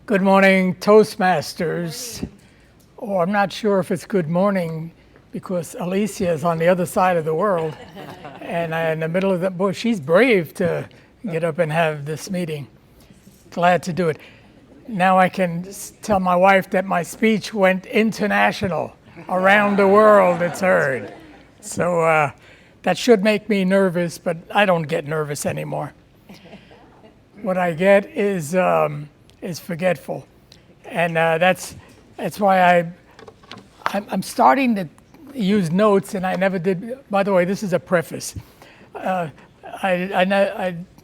Good morning, Toastmasters. Or I'm not sure if it's good morning because Alicia is on the other side of the world. And in the middle of the bush, she's brave to get up and have this meeting. Glad to do it. Now I can tell my wife that my speech went international. Around the world, it's heard. So that should make me nervous, but I don't get nervous anymore. What I get is forgetful, and that's why I'm starting to use notes, and I never did. By the way, this is a preface. I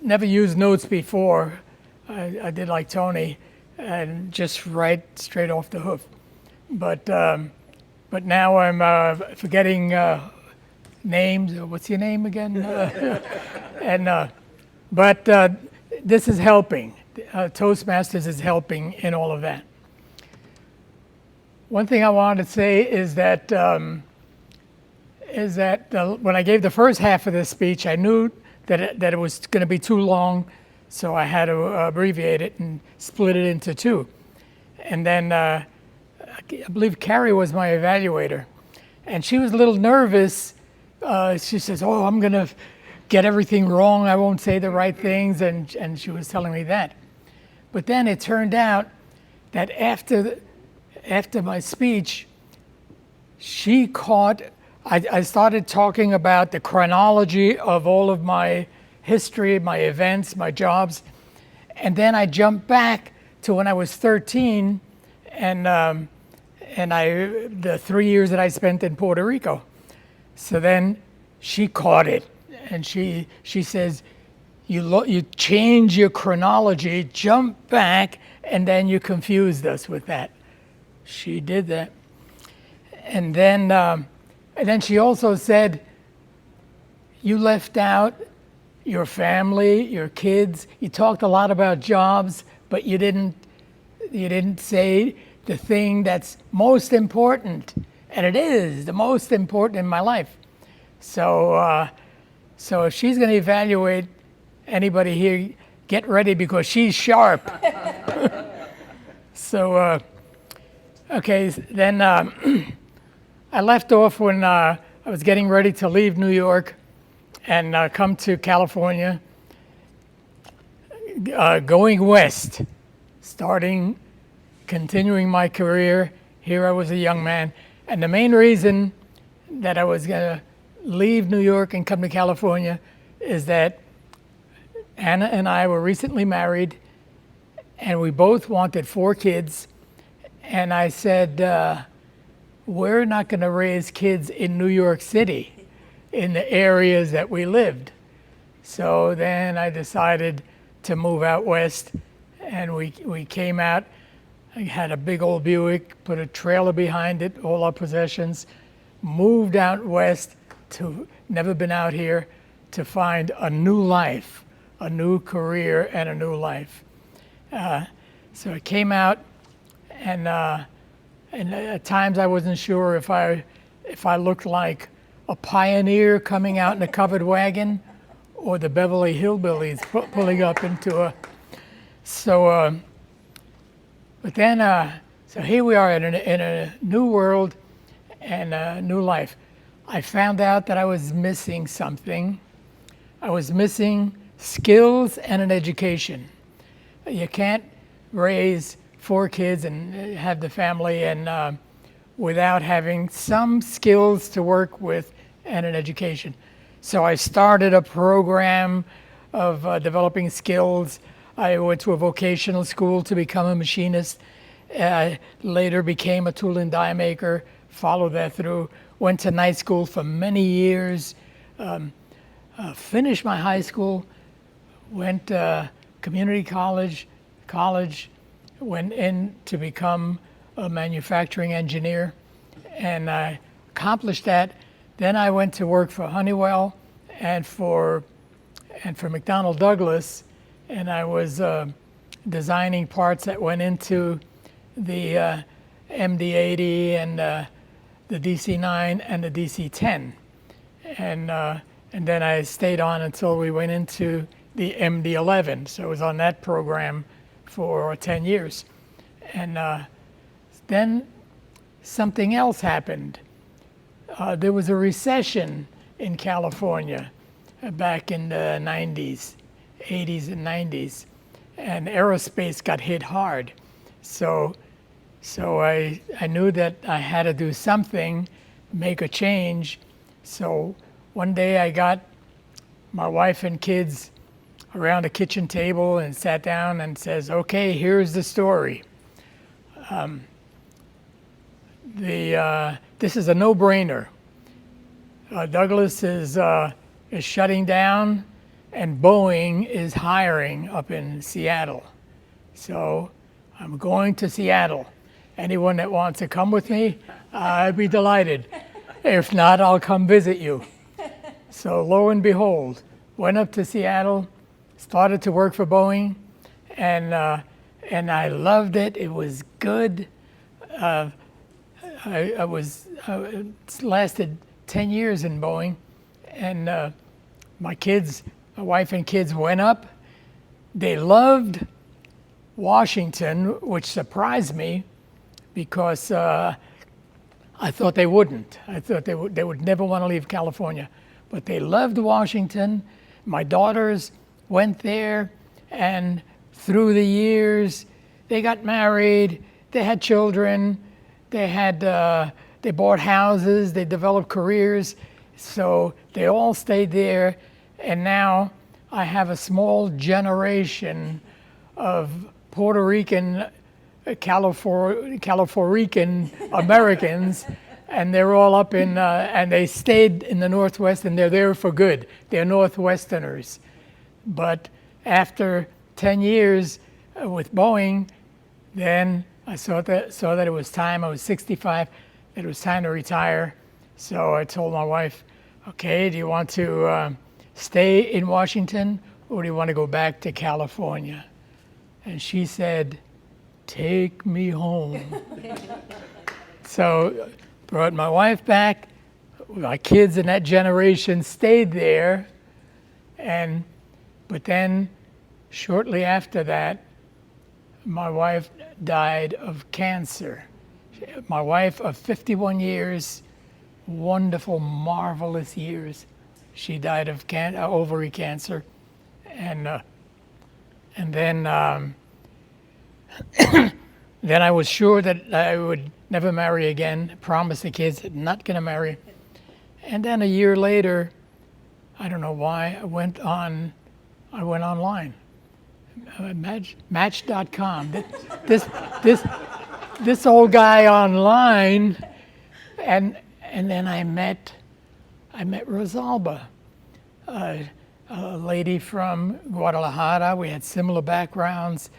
never used notes before. I did like Tony, and just write straight off the hoof. But now I'm forgetting names. What's your name again? But this is helping. Toastmasters is helping in all of that. One thing I wanted to say is that when I gave the first half of this speech, I knew that it was going to be too long, so I had to abbreviate it and split it into two. And then I believe Carrie was my evaluator, and she was a little nervous. She says, "Oh, I'm going to get everything wrong. I won't say the right things," and she was telling me that. But then it turned out that after my speech, she caught. I started talking about the chronology of all of my history, my events, my jobs, and then I jumped back to when I was 13, and the 3 years that I spent in Puerto Rico. So then she caught it, and she says, you change your chronology, jump back, and then you confused us with that. She did that. And then she also said, you left out your family, your kids. You talked a lot about jobs, but you didn't say the thing that's most important. And it is the most important in my life. So if she's going to evaluate anybody here, get ready because she's sharp. So, okay, then I left off when I was getting ready to leave New York and come to California, going west, continuing my career. Here I was a young man. And the main reason that I was going to leave New York and come to California is that Anna and I were recently married, and we both wanted 4 kids. And I said, we're not going to raise kids in New York City, in the areas that we lived. So then I decided to move out west, and we came out. I had a big old Buick, put a trailer behind it, all our possessions, moved out west to, never been out here, to find a new life, a new career, and a new life. So I came out, and at times I wasn't sure if I looked like a pioneer coming out in a covered wagon or the Beverly Hillbillies pulling up into a. So, but then, so here we are in a new world and a new life. I found out that I was missing something. I was missing skills and an education. You can't raise 4 kids and have the family and without having some skills to work with and an education. So I started a program of developing skills. I went to a vocational school to become a machinist. Later became a tool and die maker, followed that through. Went to night school for many years, finished my high school, went community college, went in to become a manufacturing engineer, and I accomplished that. Then I went to work for Honeywell and for McDonnell Douglas, and I was designing parts that went into the MD-80 and the DC-9 and the DC-10, and then I stayed on until we went into the MD-11. So I was on that program for 10 years. And then something else happened. There was a recession in California back in the 90s, 80s and 90s, and aerospace got hit hard. So I knew that I had to do something, make a change. So one day I got my wife and kids around a kitchen table and sat down and says, okay, here's the story. This is a no-brainer. Douglas is shutting down, and Boeing is hiring up in Seattle. So I'm going to Seattle. Anyone that wants to come with me, I'd be delighted. If not, I'll come visit you. So lo and behold, went up to Seattle, started to work for Boeing, and I loved it. It was good. It lasted 10 years in Boeing, and my wife and kids went up. They loved Washington, which surprised me because I thought they wouldn't. I thought they would never want to leave California, but they loved Washington. My daughters went there, and through the years, they got married, they had children, they bought houses, they developed careers, so they all stayed there. And now I have a small generation of Puerto Rican, Californican Americans, and they're all up in, and they stayed in the Northwest, and they're there for good. They're Northwesterners. But after 10 years with Boeing, then I saw that it was time. I was 65, that it was time to retire. So I told my wife, okay, do you want to stay in Washington, or do you want to go back to California? And she said, take me home. So brought my wife back. My kids in that generation stayed there. But then shortly after that, my wife died of cancer. My wife of 51 years, wonderful, marvelous years. She died of ovary cancer. And then then I was sure that I would never marry again. Promised the kids I'm not going to marry. And then a year later, I don't know why, I went online. Match.com. This old guy online, and then I met Rosalba, a lady from Guadalajara. We had similar backgrounds,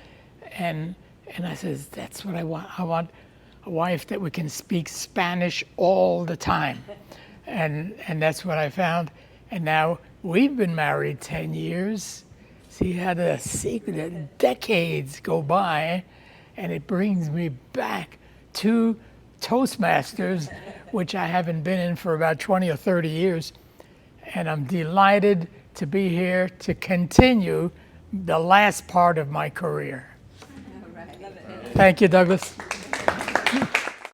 and I says, that's what I want. I want a wife that we can speak Spanish all the time, and that's what I found. And now we've been married 10 years. See how the secret decades go by, and it brings me back to Toastmasters, which I haven't been in for about 20 or 30 years. And I'm delighted to be here to continue the last part of my career. All right. Love it. Thank you, Douglas.